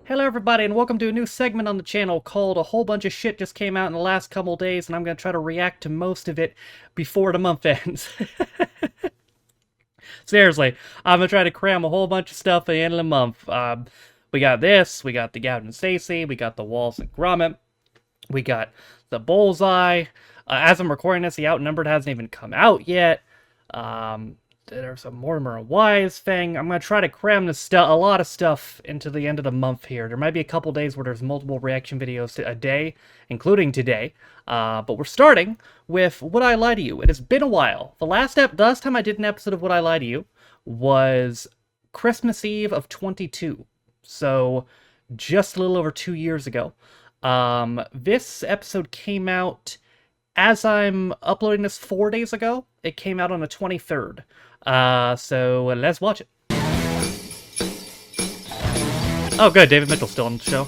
Hello everybody and welcome to a new segment on the channel called A Whole Bunch of Shit Just Came Out in the Last Couple Days, and I'm going to try to react to most of it before the month ends. Seriously, I'm going to try to cram a whole bunch of stuff at the end of the month. We got this, we got the Gavin and Stacey, we got the Wallace and Gromit, we got the Bullseye. As I'm recording this, the Outnumbered hasn't even come out yet. There's a Mortimer and Wise thing. I'm going to try to cram a lot of stuff into the end of the month here. There might be a couple days where there's multiple reaction videos a day, including today. But we're starting with Would I Lie to You? It has been a while. The last time I did an episode of Would I Lie to You was Christmas Eve of 22. So just a little over 2 years ago. This episode came out as I'm uploading this 4 days ago. It came out on the 23rd. So let's watch it. Oh, good. David Mitchell's still on the show.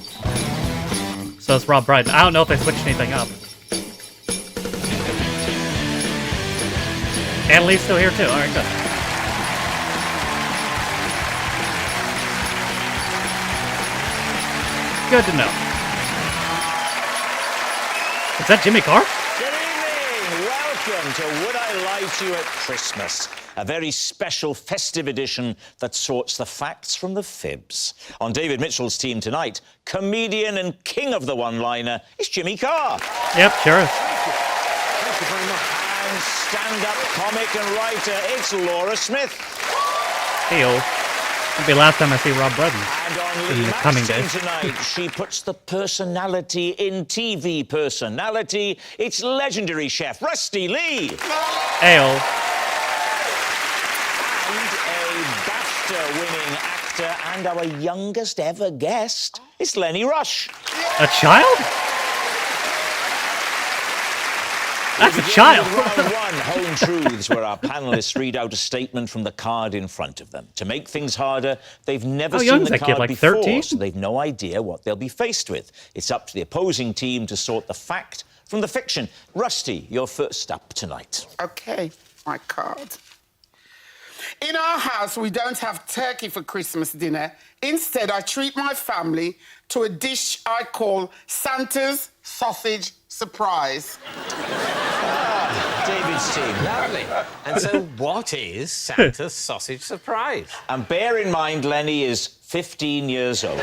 So it's Rob Brydon. I don't know if they switched anything up. And Lee's still here, too. All right, good. Good to know. Is that Jimmy Carr? Welcome to Would I Lie to You at Christmas, a very special festive edition that sorts the facts from the fibs. On David Mitchell's team tonight, comedian and king of the one-liner is Jimmy Carr. Yep, sure is. Thank you very much. And stand-up comic and writer, it's Laura Smith. Hey-o. It'll be the last time I see Rob Brydon And in the coming days. tonight, she puts the personality in TV personality. It's legendary chef Rusty Lee. Hey-o. And a BAFTA-winning actor and our youngest ever guest is Lenny Rush. A child? That's a child. Round one, Home Truths, where our panellists read out a statement from the card in front of them. To make things harder, they've never seen the card like before, 13? so they've no idea what they'll be faced with. It's up to the opposing team to sort the fact from the fiction. Rusty, you're first up tonight. Okay, my card. In our house, we don't have turkey for Christmas dinner. Instead, I treat my family to a dish I call Santa's Sausage Surprise. David's team. Lovely. And so what is Santa's Sausage Surprise? And bear in mind, Lenny is 15 years old.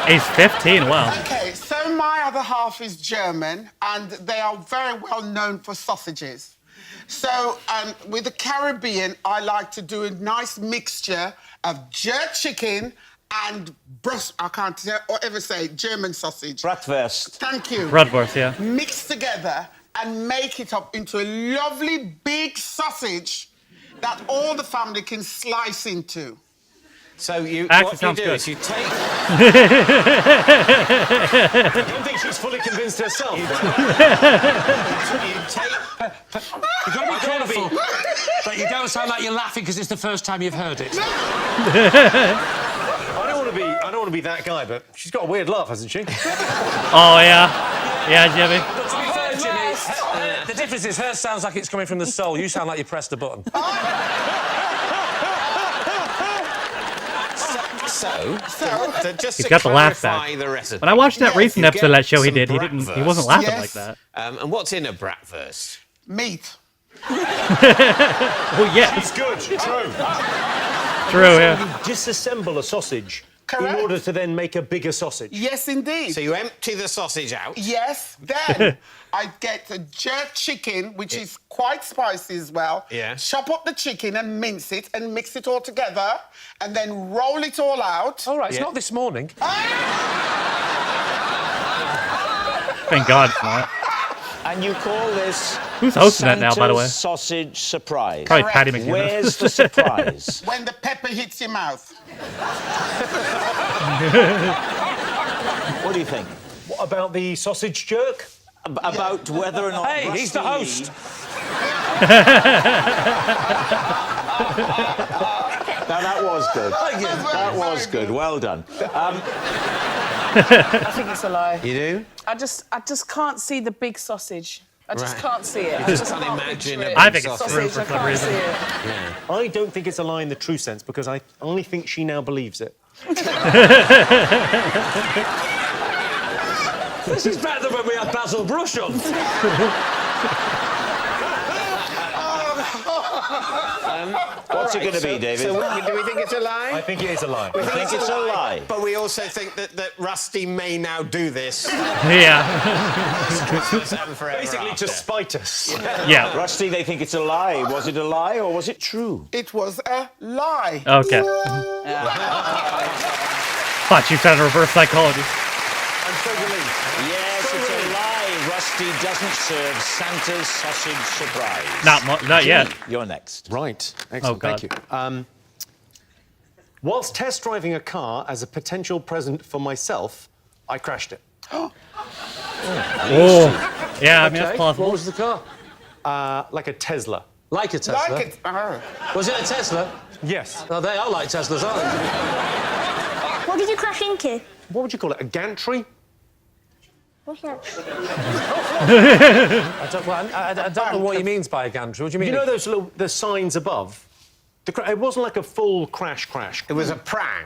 He's 15, wow. Okay, so my other half is German, and they are very well known for sausages. So with the Caribbean, I like to do a nice mixture of jerk chicken and I can't ever say German sausage. Bratwurst. Thank you. Bratwurst, yeah. Mix together and make it up into a lovely big sausage that all the family can slice into. So what you sounds do good. is you take... I don't think she's fully convinced herself. you take... You've got to be careful that you don't sound like you're laughing because it's the first time you've heard it. I don't want to be that guy, but she's got a weird laugh, hasn't she? Oh, yeah. Yeah, Jimmy. To be fair, Jimmy, the difference is hers sounds like it's coming from the soul. You sound like you pressed a button. Just He's to got the laugh clarify back. the recipe. When I watched that recent you episode of get that show he some did, he wasn't laughing Yes. like that. And what's in a bratwurst? Meat. Oh, yeah. It's good. True. True, yeah. You disassemble a sausage Correct. in order to then make a bigger sausage. Yes, indeed. So you empty the sausage out. Yes, then I get a jerk chicken, which is quite spicy as well. Yeah. Chop up the chicken and mince it and mix it all together and then roll it all out. All right, it's not this morning. Thank God it's not. And you call this... Who's hosting that now, by the way? Santa's Sausage Surprise. Probably Patty McGinnis. Where's the surprise? When the pepper hits your mouth. What do you think? What about the sausage jerk? About whether or not... Hey, he's the Rusty host. Now, that was good. That was good. Well done. I think it's a lie. You do? I just can't see the big sausage. I just Right. can't see it. You I just just can't can't imagine picture a it. big I think it's true sausage. for I some can't reason. see it. I don't think it's a lie in the true sense because I only think she now believes it. This is better than when we had Basil Brush on. What's it going to be, David? So do we think it's a lie? I think it is a lie. I think it's a lie. But we also think that Rusty may now do this. Yeah. And forever Basically after. to spite us. Yeah. Rusty, they think it's a lie. Was it a lie or was it true? It was a lie. Okay. Thought you found reverse psychology. I'm so relieved. Yes, it's a lie. Rusty doesn't serve Santa's sausage surprise. Not yet. Jimmy, you're next. Right. Excellent. God. Thank you. Whilst test driving a car as a potential present for myself, I crashed it. Oh. Yeah, I mean, that's What plausible. was the car? Like a Tesla. Like a Tesla? Like it. Was it a Tesla? Yes. Oh, they are like Teslas, aren't they? What did you crash into? What would you call it? A gantry? What's that? I don't know what he means by a gantry. What do you mean? You know those little the signs above? It wasn't like a full crash. It was a prang.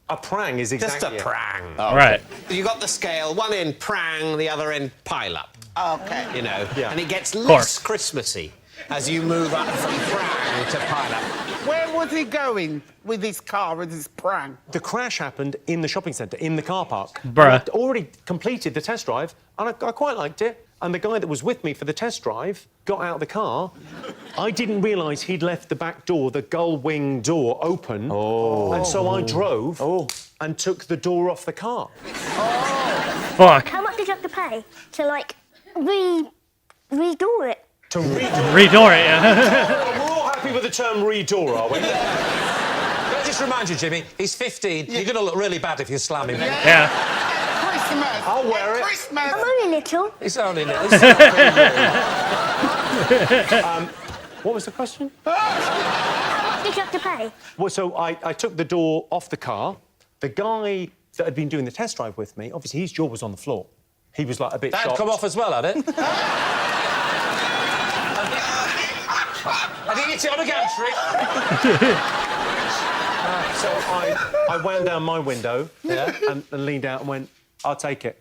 A prang is Just exactly a it. prang. Right. You got the scale, one end prang, the other end pile up. Okay. You know, Yeah. and it gets course. less Christmassy as you move up from prang to pile up. Where was he going with his car, with his pram? The crash happened in the shopping centre, in the car park. Bruh. I'd already completed the test drive, and I quite liked it. And the guy that was with me for the test drive got out of the car. I didn't realise he'd left the back door, the gull wing door, open. Oh. And so I drove and took the door off the car. Fuck. How much did you have to pay to, like, redo it? To redoor. Redoor it, yeah. We're all happy with the term redoor, are we? Can I just remind you, Jimmy, he's 15. You're going to look really bad if you slam him. Yeah. Christmas. I'll wear it. Christmas. I'm only little. It's only little. What was the question? How much did you have to pay? Well, so I took the door off the car. The guy that had been doing the test drive with me, obviously his jaw was on the floor. He was like a bit That'd shocked. come off as well, had it? I think it's on a gantry. So I wound down my window and leaned out and went, I'll take it.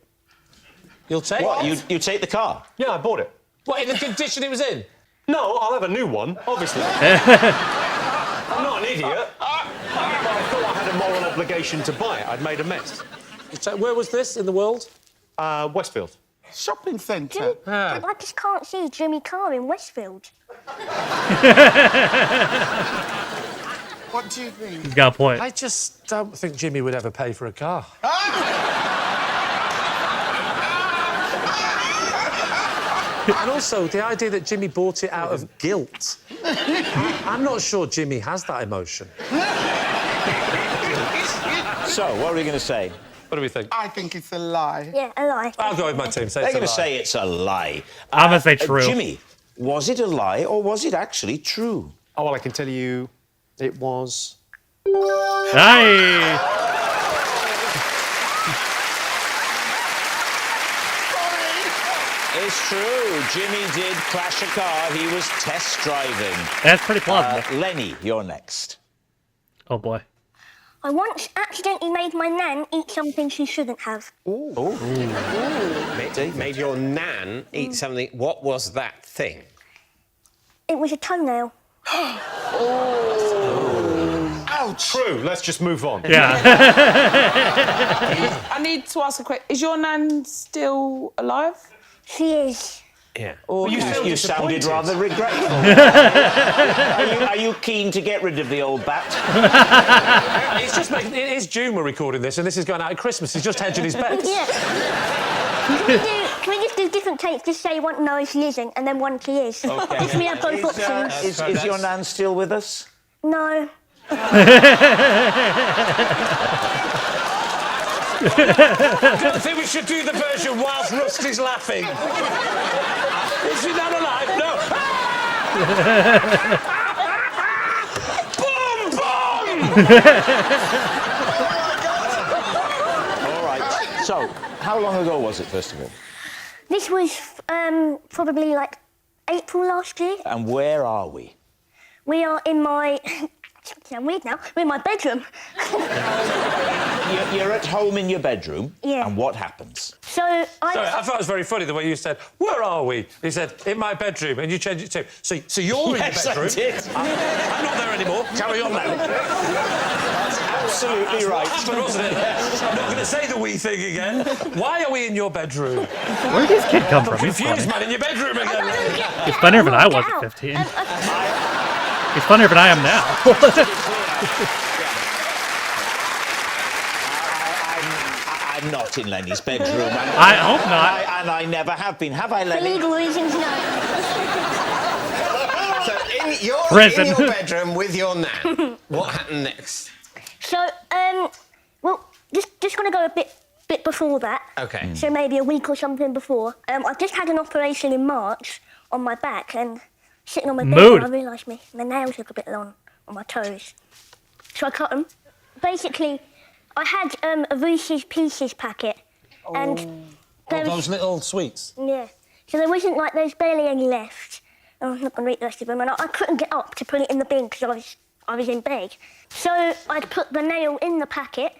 You'll take What? it? You take the car? Yeah, I bought it. What, in the condition it was in? No, I'll have a new one, obviously. I'm not an idiot. But I thought I had a moral obligation to buy it. I'd made a mess. Where was this in the world? Westfield. Shopping centre. I just can't see Jimmy Carr in Westfield. What do you think? He's got a point. I just don't think Jimmy would ever pay for a car. And also, the idea that Jimmy bought it out of guilt. I'm not sure Jimmy has that emotion. So, what are we going to say? What do we think? I think it's a lie. Yeah, a lie. I'll go with my team. Say They're it's a going to lie. say it's a lie. I'm gonna say true. Jimmy, was it a lie or was it actually true? Oh, well, I can tell you it was... Nice. It's true. Jimmy did crash a car. He was test driving. That's pretty plausible. Lenny, you're next. Oh boy. I once accidentally made my nan eat something she shouldn't have. Made your nan eat something. What was that thing? It was a toenail. Ouch. True, let's just move on. Yeah. I need to ask a question. Is your nan still alive? She is. Yeah. You sounded rather regretful. Are you keen to get rid of the old bat? It's just making... It is June we're recording this, and this is going out at Christmas. He's just hedging his bets. Yeah. Can we just do different takes? Just say one no, she isn't, and then one she is. Okay. Just we have both options. Is your nan still with us? No. I don't think we should do the version whilst Rusty's laughing. Is she not alive? No. Boom! Boom! All right. So, how long ago was it, first of all? This was probably like April last year. And where are we? We are in my I'm weird now. I'm in my bedroom. You're at home in your bedroom. Yeah. And what happens? So Sorry, I thought it was very funny the way you said, "Where are we?" You said, "In my bedroom," and you changed it to, "So you're Yes, in your bedroom." I did. I'm not there anymore. Carry on now. Absolutely right. But wasn't it? I'm not going to say the wee thing again. Why are we in your bedroom? Where did this kid come from? He's Confused, funny. man, in your bedroom again. He's funnier than I was at 15. He's funnier than I am now. I'm not in Lenny's bedroom. I hope not. And I never have been. Have I, For Lenny? legal reasons, no. So you're Prison. in your bedroom with your nan. What happened next? So, well, just gonna go a bit before that. Okay. So maybe a week or something before. I've just had an operation in March on my back and sitting on my bed Mood. and I realised my nails look a bit long on my toes. So I cut them. Basically, I had a Reese's Pieces packet and there was, Those little sweets. yeah. So there wasn't like there's barely any left. I'm not gonna eat the rest of them, and I couldn't get up to put it in the bin because I was in bed. So I'd put the nail in the packet.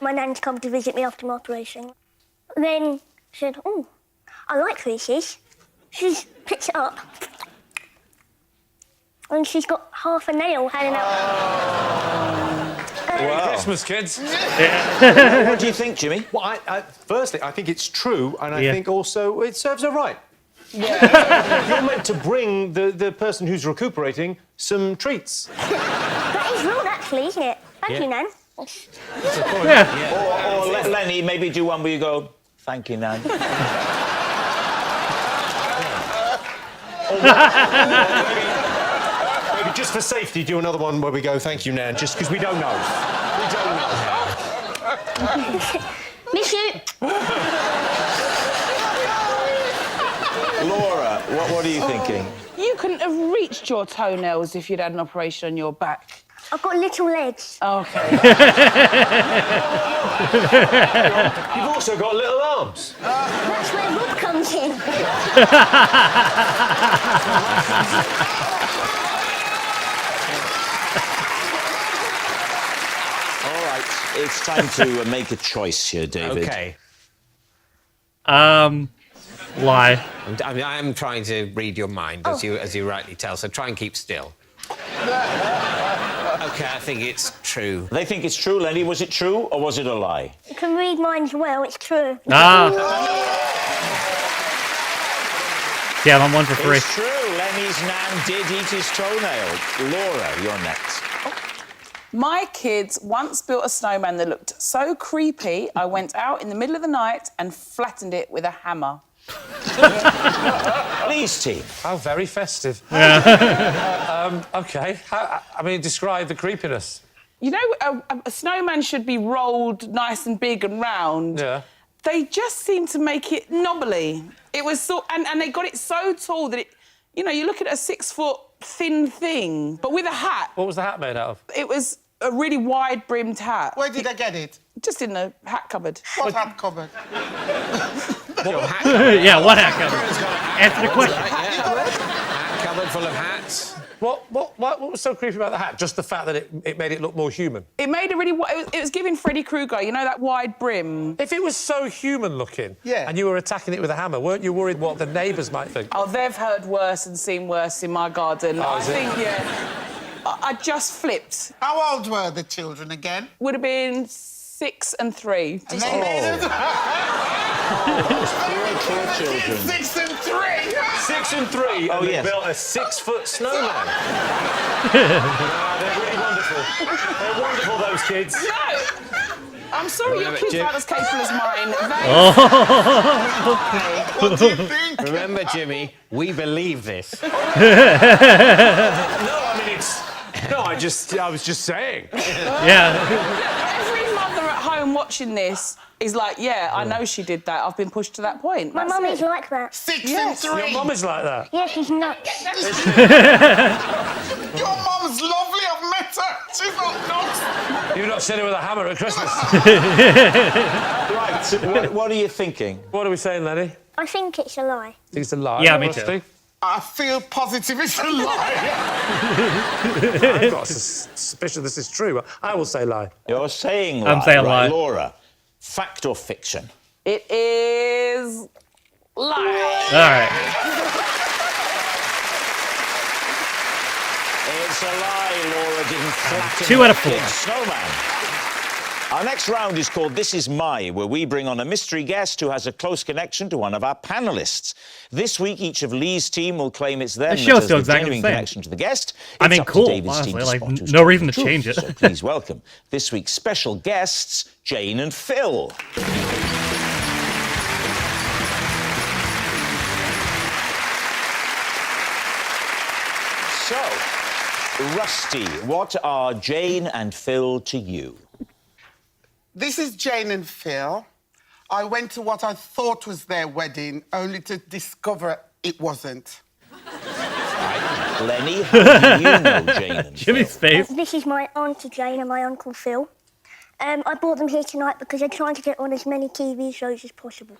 My nan's come to visit me after my operation. Then said, "Oh, I like Reese's." She picks it up, and she's got half a nail hanging out. Merry Christmas, kids. What do you think, Jimmy? Well, firstly, I think it's true, and I Yeah. think also it serves her right. Yeah. You're meant to bring the person who's recuperating some treats. That is rude, actually, isn't it? Thank you, Nan. Yeah. Or let Lenny maybe do one where you go, "Thank you, Nan." Maybe just for safety, do another one where we go, "Thank you, Nan," just because we don't know. We don't know. Miss you. Laura, what are you thinking? You couldn't have reached your toenails if you'd had an operation on your back. I've got little legs. Okay. You've also got little arms. That's where Rob comes in. All right, it's time to make a choice here, David. Okay. Lie. I'm trying to read your mind, as you rightly tell, so try and keep still. OK, I think it's true. They think it's true, Lenny. Was it true or was it a lie? You can read minds well, it's true. Ah. Yeah, I'm 1 for 3. It's true. Lenny's nan did eat his toenail. Laura, you're next. My kids once built a snowman that looked so creepy, I went out in the middle of the night and flattened it with a hammer. Please, team. How very festive. OK. Describe the creepiness. You know, a snowman should be rolled nice and big and round. Yeah. They just seemed to make it knobbly. It was so... And they got it so tall that it... You know, you look at a 6-foot thin thing, but with a hat. What was the hat made out of? It was a really wide-brimmed hat. Where did I get it? Just in the hat cupboard. What hat cupboard? Yeah, what hat cover? Answer the question. Hat cupboard full of hats. What was so creepy about the hat? Just the fact that it made it look more human? It made a really... It was giving Freddy Krueger, you know, that wide brim. If it was so human-looking Yeah. and you were attacking it with a hammer, weren't you worried what the neighbours might think? Oh, they've heard worse and seen worse in my garden. I is it? think, yeah. I just flipped. How old were the children again? Would have been 6 and 3. And they made it... Poor children. 6 and 3! 6 and 3, and they yes. built a 6-foot snowman. They're really wonderful. They're wonderful, those kids. No! I'm sorry, your kids aren't as capable as mine. What do you think? Remember, Jimmy, we believe this. No, I mean, it's... No, I was just saying. Yeah. Every mother at home watching this is like, yeah, I know she did that. I've been pushed to that point. My That's mum it. is like that. 6 Yes, and 3. Your mum is like that. Yeah, she's nuts. Your mum's lovely. I've met her. She's not nuts. You've not seen her with a hammer at Christmas. Right, what are you thinking? What are we saying, Lenny? I think it's a lie. Think it's a lie. Yeah, me too. Rusty? I feel positive it's a lie. I've got a suspicion this is true. I will say lie. You're saying lie. I'm saying right, lie. Laura, fact or fiction? It is lie. All right. It's a lie. Laura didn't flatten 2 out of 4. the snowman. Our next round is called This Is My, where we bring on a mystery guest who has a close connection to one of our panellists. This week, each of Lee's team will claim it's them The that show's has still the exactly genuine the same. connection to the guest. I It's mean, up to cool, David's team to honestly, spot like, who's no telling reason the to change truth. it. So please welcome this week's special guests, Jane and Phil. So, Rusty, what are Jane and Phil to you? This is Jane and Phil. I went to what I thought was their wedding, only to discover it wasn't. Lenny, how do you know Jane and Jimmy's Phil? face. This is my Auntie Jane and my Uncle Phil. I brought them here tonight because they're trying to get on as many TV shows as possible.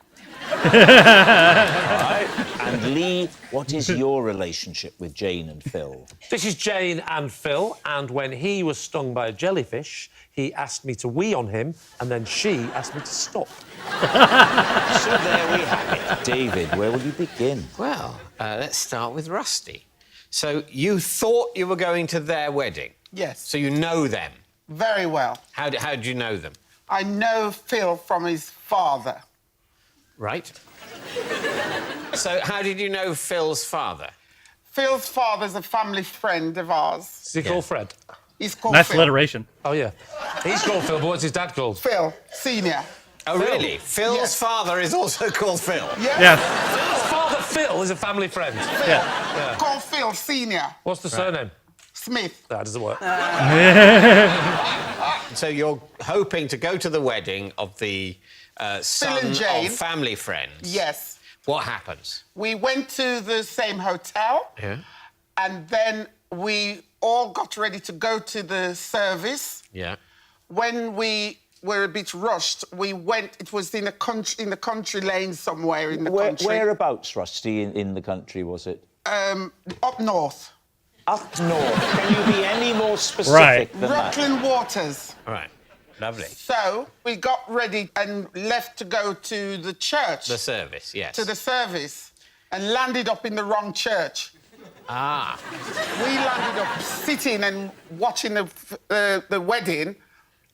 And Lee, what is your relationship with Jane and Phil? This is Jane and Phil, and when he was stung by a jellyfish, he asked me to wee on him, and then she asked me to stop. So there we have it. David, where will you begin? Well, let's start with Rusty. So you thought you were going to their wedding? Yes. So you know them? Very well. How do you know them? I know Phil from his father. Right. So how did you know Phil's father? Phil's father's a family friend of ours. Is he called Fred? He's called Nice Phil. alliteration. Oh, yeah. He's called Phil, but what's his dad called? Phil, senior. Oh, really? Phil's Yes. father is also called Phil? Yes. Yeah. Phil's father, Phil, is a family friend. Yeah. Called Phil, senior. What's the surname? Smith. That doesn't work. So you're hoping to go to the wedding of the son and Jane. of family friends? Yes. What happens? We went to the same hotel. Yeah. And then we all got ready to go to the service. Yeah. When we were a bit rushed, we went. It was in the country lane somewhere in the country. Whereabouts, Rusty, in the country was it? Up north. Up north. Can you be any more specific Right. than that? Rockland Waters. All right. Lovely. So we got ready and left to go to the church. The service, yes. To the service, and landed up in the wrong church. Ah. We landed up sitting and watching the wedding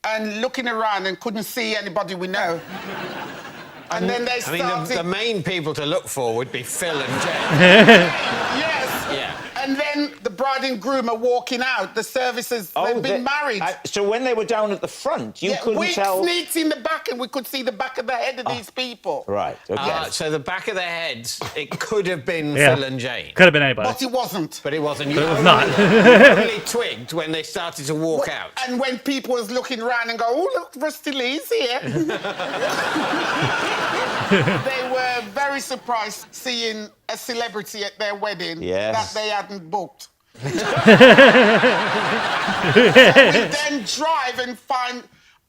and looking around and couldn't see anybody we know. And then they I started... mean, the main people to look for would be Phil and Jane. Yes. Yeah. And then the bride and groom are walking out. The services, they've been married. So when they were down at the front, you couldn't we tell... sneaked in the back and we could see the back of the head of these people. Right, OK. So the back of their heads, it could have been Yeah. Phil and Jane. Could have been anybody. But it wasn't. But it wasn't. But it was not. You only twigged when they started to walk out. And when people was looking around and go, oh, look, Rusty Lee's here. They were very surprised seeing a celebrity at their wedding that they hadn't booked. So we then drive and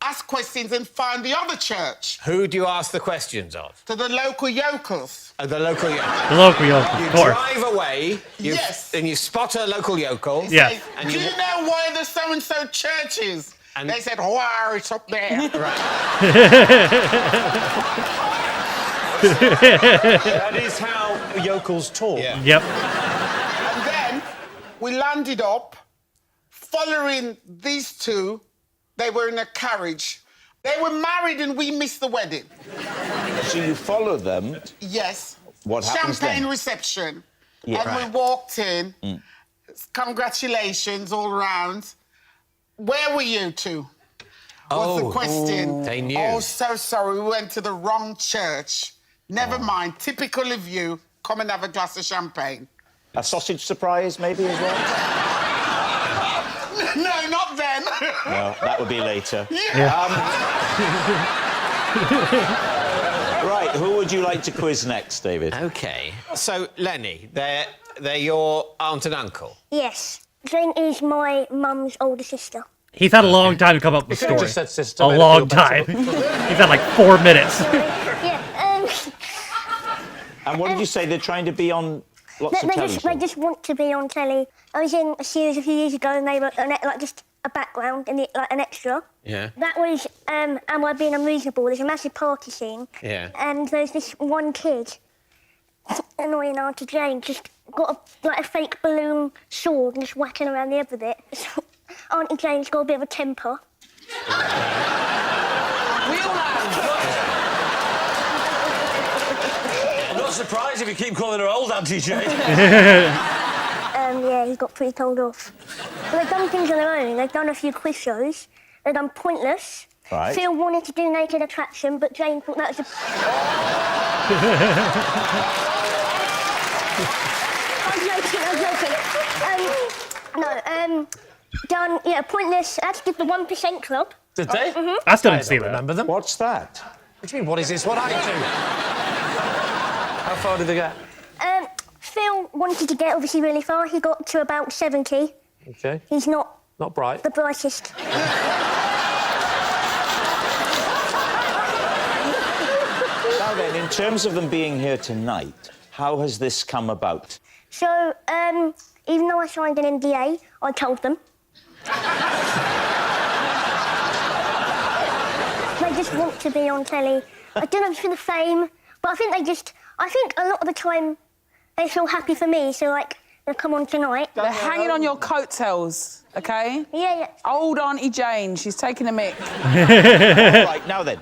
ask questions and find the other church. Who do you ask the questions of? To the local yokels. The local yokel. The local yokel, You of course. drive away, and you spot a local yokel. Yeah. Say, And do you know where the so-and-so church is? And they said, wow, it's up there. That is how yokels talk. Yeah. Yep. And then we landed up, following these two. They were in a carriage. They were married and we missed the wedding. So you follow them. Yes. What happens Champagne then? reception. Yeah. And we walked in. Congratulations all round. Where were you two? Was the question. They knew. Oh, so sorry. We went to the wrong church. Never mind. Typical of you. Come and have a glass of champagne. A sausage surprise, maybe, as well? No, not then. No, that would be later. Right, who would you like to quiz next, David? OK. So, Lenny, they're your aunt and uncle. Yes. Jane is my mum's older sister. He's had a long time to come up with You a could have story. just said sister. A made it long feel better. time. He's had like 4 minutes. Yeah, And what did you say? They're trying to be on... Lots of telly they just want to be on telly. I was in a series a few years ago, and they were like just a background and like an extra. Yeah. That was Am I Being Unreasonable? There's a massive party scene. Yeah. And there's this one kid, annoying Auntie Jane, just got a fake balloon sword and just whacking around the other bit. So Auntie Jane's got a bit of a temper. We all have. I'm not surprised if you keep calling her old Auntie Jane. Yeah, he got pretty told off. But they've done things on their own. They've done a few quiz shows. They've done Pointless. Right. Phil wanted to do Naked Attraction, but Jane thought that was a... I was joking. Done, Pointless. That's did the 1% Club. Did they? I still didn't see that. Remember them? What's that? What do you mean, what is this? What I do? How far did they get? Phil wanted to get obviously really far. He got to about 70. OK. He's not bright. the brightest. Now then, in terms of them being here tonight, how has this come about? So, even though I signed an NDA, I told them. They just want to be on telly. I don't know if it's for the fame, but I think I think a lot of the time they feel happy for me, so, like, they'll come on tonight. They're hanging on your coattails, OK? Yeah. Old Auntie Jane, she's taking a mick. All right, now then,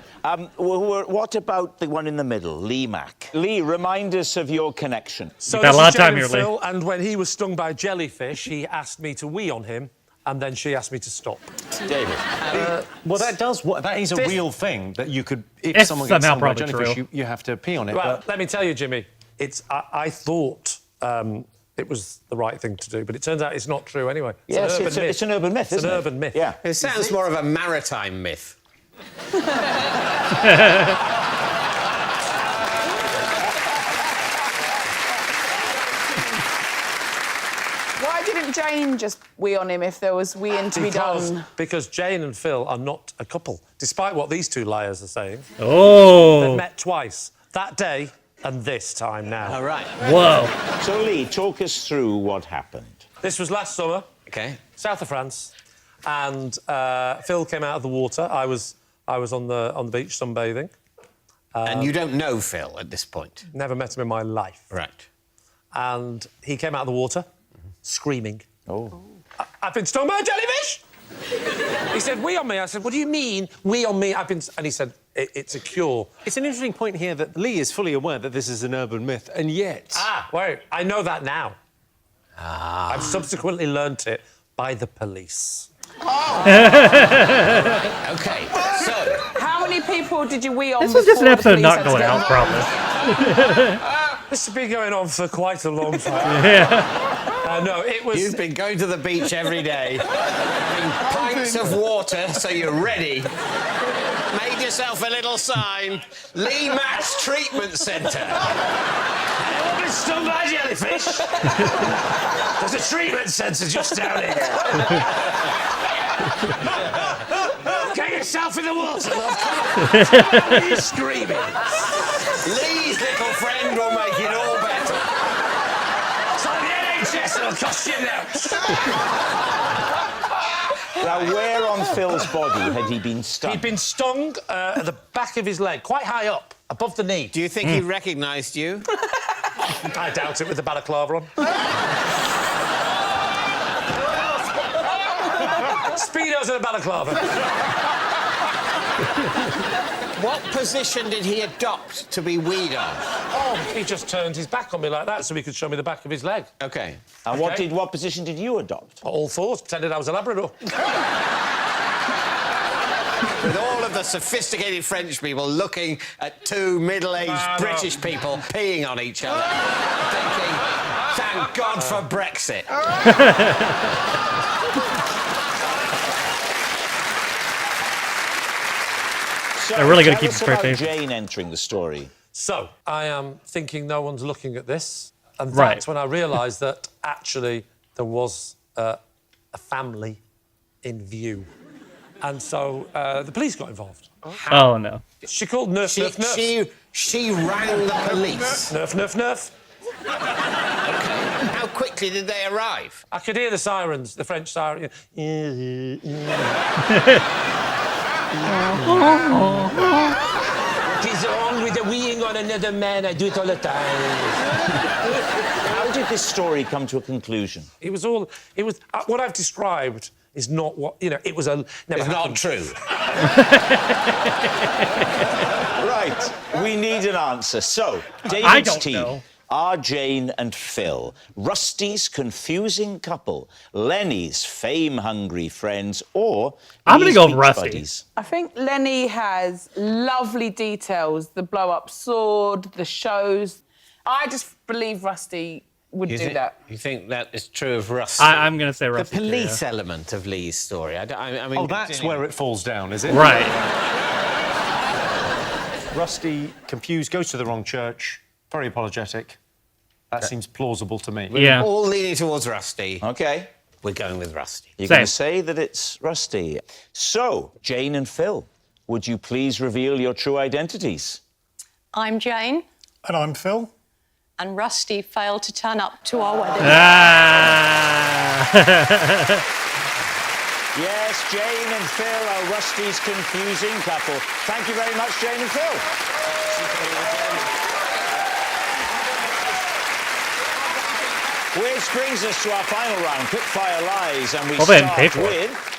what about the one in the middle, Lee Mack? Lee, remind us of your connection. So You've got a lot of time here, Phil, and when he was stung by a jellyfish, he asked me to wee on him, and then she asked me to stop. David. Well, that is a real thing that you could, if It's someone gets somehow stung by probably jellyfish, true. you have to pee on it. Well, but let me tell you, Jimmy, I thought it was the right thing to do, but it turns out it's not true anyway. Yes, it's an urban myth, It's isn't an it? urban myth. Yeah. It sounds more of a maritime myth. Why didn't Jane just wee on him if there was weeing to be done? Because Jane and Phil are not a couple, despite what these two liars are saying. Oh. They've met twice, that day and this time now. All right. Whoa. So, Lee, talk us through what happened. This was last summer, OK. south of France, and Phil came out of the water. I was on the beach sunbathing. And you don't know Phil at this point? Never met him in my life. Right. And he came out of the water, screaming. Oh. I've been stung by a jellyfish! He said, wee on me. I said, what do you mean, wee on me? And he said, it's a cure. it's an interesting point here that Lee is fully aware that this is an urban myth, and yet... Wait, I know that now. I've subsequently learnt it by the police. OK, so... How many people did you wee on This was just an before the episode police not had to going get out, involved? probably. This has been going on for quite a long time. No, it was... You've been going to the beach every day, having pints of water so you're ready. Made yourself a little sign. Lee Mack's Treatment Centre. I've been stung by a jellyfish. There's a treatment centre just down here. Get yourself in the water, love. Come on. Why are you screaming? Lee's little friend will make it all better. It's like the NHS, it'll cost you notes. Now, where on Phil's body had he been stung? He'd been stung at the back of his leg, quite high up, above the knee. Do you think he recognised you? I doubt it with the balaclava on. Speedos and a balaclava. What position did he adopt to be weed on? Oh, he just turned his back on me like that so he could show me the back of his leg. OK. And what position did you adopt? All fours, pretended I was a Labrador. With all of the sophisticated French people looking at two middle-aged British people peeing on each other, thinking, thank God for Brexit. So, They're really gonna tell keep us it straight about face. Jane entering the story. So, I am thinking no one's looking at this. And that's Right. when I realised that, actually, there was a family in view. And so the police got involved. Oh, no. She called Nerf, Nerf, Nerf. She rang the police. Nerf, Nerf, Nerf. OK. quickly did they arrive? I could hear the sirens, the French sirens. What is wrong with the weeing on another man? I do it all the time. How did this story come to a conclusion? It was what I've described is not what, you know, it was a... It's not true. Right, we need an answer. So, I David's don't team know. are Jane and Phil, Rusty's confusing couple, Lenny's fame-hungry friends, or I'm gonna Lee's go beach Rusty. buddies. I think Lenny has lovely details. The blow-up sword, the shows. I just believe Rusty would do that. You think that is true of Rusty? I'm going to say The Rusty. too, police yeah. element of Lee's story. I mean, Oh, that's where it falls down, is it? Right. Rusty, confused, goes to the wrong church, very apologetic. That seems plausible to me. Yeah. all leaning towards Rusty. OK, We're going with Rusty. you're Same. going to say that it's Rusty. So, Jane and Phil, would you please reveal your true identities? I'm Jane, And I'm Phil. and Rusty failed to turn up to our wedding. Yes, Jane and Phil are Rusty's confusing couple. Thank you very much, Jane and Phil. Which brings us to our final round, Quickfire Lies, and we Well, they didn't pay start for it. with...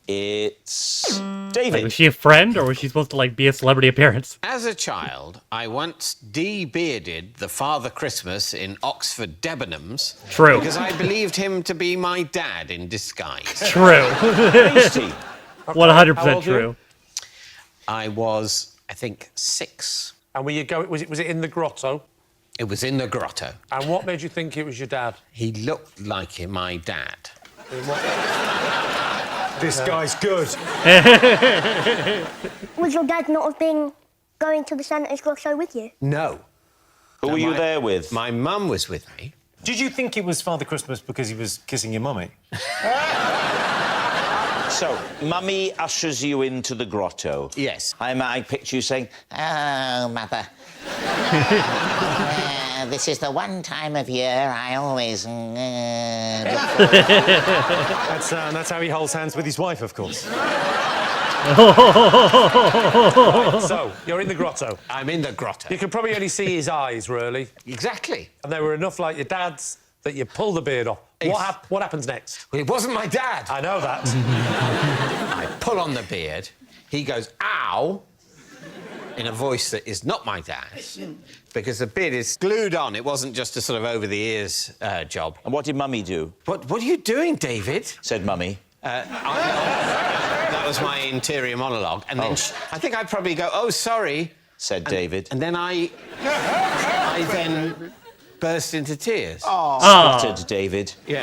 It's Like, David. was she a friend, or was she supposed to, like, be a celebrity appearance? As a child, I once de-bearded the Father Christmas in Oxford Debenhams. True. Because I believed him to be my dad in disguise. True. Tasty. 100% How old are true. you? I was, I think, 6. And was it in the grotto? It was in the grotto. And what made you think it was your dad? He looked like my dad. This guy's good. Would your dad not have been going to the Santa's grotto with you? No. Who were you there with? My mum was with me. Did you think it was Father Christmas because he was kissing your mummy? So, Mummy ushers you into the grotto. Yes. I picture you saying, Oh, Mother. This is the one time of year I always look forward. That's how he holds hands with his wife, of course. Right, so, you're in the grotto. I'm in the grotto. You can probably only see his eyes, really. Exactly. And they were enough like your dad's that you pull the beard off. What happens next? Well, it wasn't my dad. I know that. I pull on the beard. He goes, ow, in a voice that is not my dad's, because the beard is glued on. It wasn't just a sort of over-the-ears job. and what did Mummy do? What are you doing, David? Said Mummy. That was my interior monologue. And then I think I'd probably go, oh, sorry. Said David. And then I then burst into tears. Sputtered David. Yeah.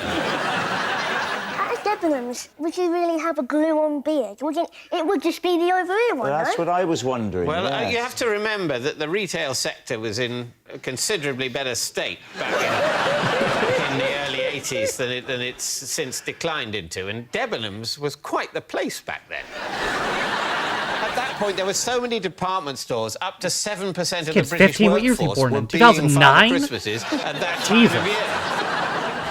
At Debenhams, would you really have a glue-on beard? It would just be the over-ear one, That's no? what I was wondering. Well, yes. you have to remember that the retail sector was in a considerably better state back in the early 80s than it's since declined into, and Debenhams was quite the place back then. At that point, there were so many department stores, up to 7% of the Kid's British 15, what year was he workforce born were in? being Father 2009? Christmases at that time Jesus. of year.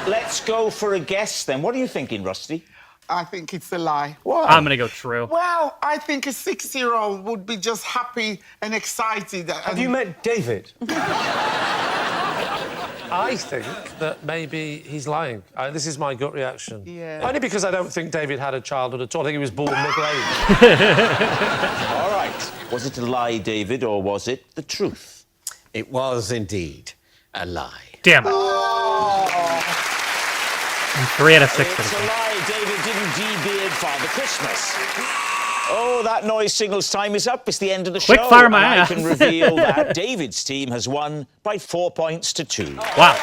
Let's go for a guess then. What are you thinking, Rusty? I think it's a lie. I'm going to go true. Well, I think a 6-year-old would be just happy and excited. Have you met David? I think that maybe he's lying. This is my gut reaction. Yeah. Only because I don't think David had a childhood at all. I think he was born middle-aged. All right. Was it a lie, David, or was it the truth? It was indeed a lie. Damn it. 3 out of 6. It's a lie. David didn't de-beard Father Christmas. Oh, that noise singles time is up. It's the end of the show. Quick fire my and ass. I can reveal that David's team has won by 4 points to 2. Wow.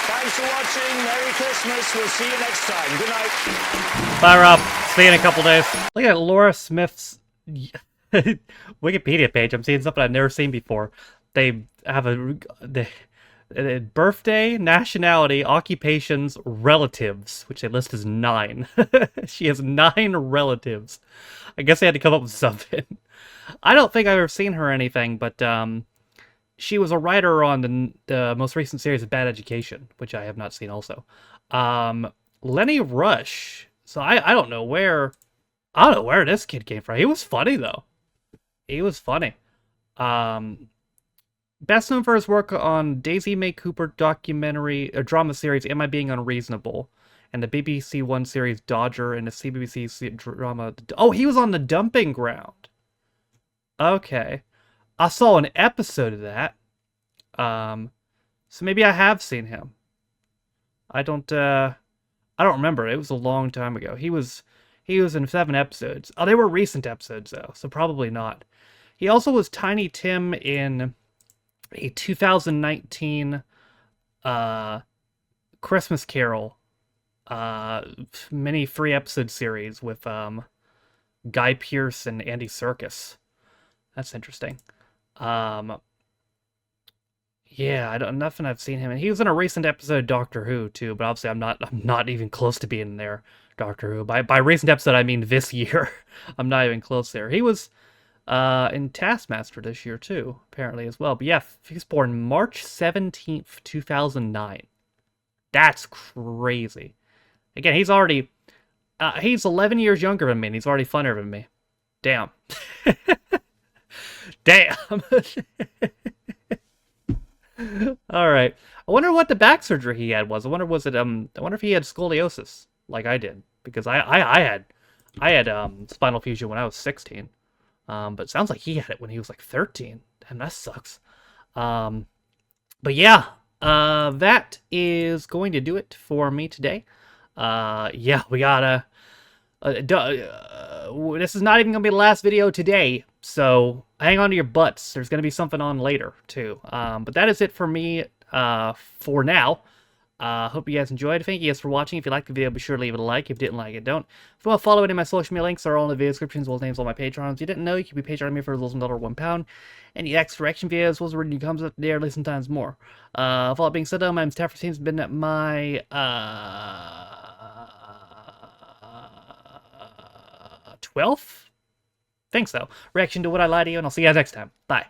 Thanks for watching. Merry Christmas. We'll see you next time. Good night. Fire up. See you in a couple days. Look at Laura Smith's Wikipedia page. I'm seeing something I've never seen before. They have a birthday, nationality, occupations, relatives, which they list as 9. She has 9 relatives. I guess they had to come up with something. I don't think I've ever seen her or anything, but she was a writer on the most recent series of Bad Education, which I have not seen also. Lenny Rush. So I don't know where this kid came from. He was funny though. He was funny. Best known for his work on Daisy May Cooper documentary or drama series Am I Being Unreasonable, and the BBC One series Dodger, and the CBBC drama. Oh, he was on The Dumping Ground. Okay, I saw an episode of that. So maybe I have seen him. I don't remember. It was a long time ago. He was in 7 episodes. Oh, they were recent episodes though, so probably not. He also was Tiny Tim in a 2019 Christmas Carol mini 3-episode series with Guy Pearce and Andy Serkis. That's interesting. Yeah, nothing I've seen him in. He was in a recent episode of Doctor Who too, but obviously I'm not even close to being there. Doctor Who. By recent episode I mean this year. I'm not even close there. He was in Taskmaster this year too, apparently as well. But yeah, he was born March 17th, 2009. That's crazy. Again, he's 11 years younger than me, and he's already funnier than me. Damn. Damn. All right. I wonder what the back surgery he had was. I wonder if he had scoliosis like I did, because I had spinal fusion when I was 16. But it sounds like he had it when he was like 13. Damn, that sucks. But yeah, that is going to do it for me today. Yeah, we gotta... this is not even gonna be the last video today, so hang on to your butts. There's gonna be something on later, too. But that is it for me, for now. Hope you guys enjoyed. Thank you guys for watching. If you liked the video, be sure to leave it a like. If you didn't like it, don't. If you want to follow any of my social media links, are all in the video descriptions, as well as names on my Patreon. If you didn't know, you can be Patreon me for as little as £1. Any extra reaction videos, will reading comes up there, listen times more. With all that being said, though, my name's Taffer. Team's been at my 12th? Think so. Reaction to Would I Lie to You, and I'll see you guys next time. Bye.